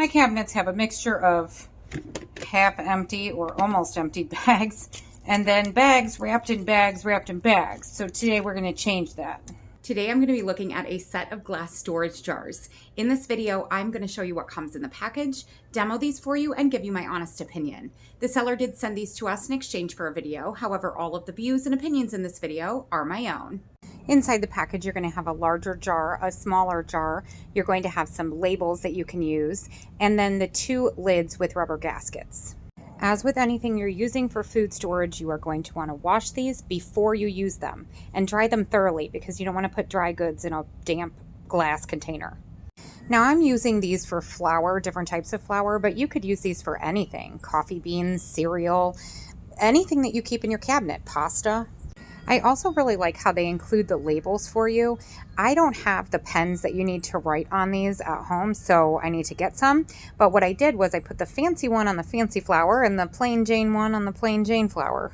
my cabinets have a mixture of half empty or almost empty bags, and then bags wrapped in bags wrapped in bags. So today we're going to change that. Today I'm going to be looking at a set of glass storage jars. In this video, I'm going to show you what comes in the package, demo these for you, and give you my honest opinion. The seller did send these to us in exchange for a video. However, all of the views and opinions in this video are my own. Inside the package, you're going to have a larger jar, a smaller jar. You're going to have some labels that you can use, and then the 2 lids with rubber gaskets. As with anything you're using for food storage, you are going to want to wash these before you use them and dry them thoroughly because you don't want to put dry goods in a damp glass container. Now I'm using these for flour, different types of flour, but you could use these for anything. Coffee beans, cereal, anything that you keep in your cabinet, pasta. I also really like how they include the labels for you. I don't have the pens that you need to write on these at home, so I need to get some. But what I did was I put the fancy one on the fancy flour and the plain Jane one on the plain Jane flour.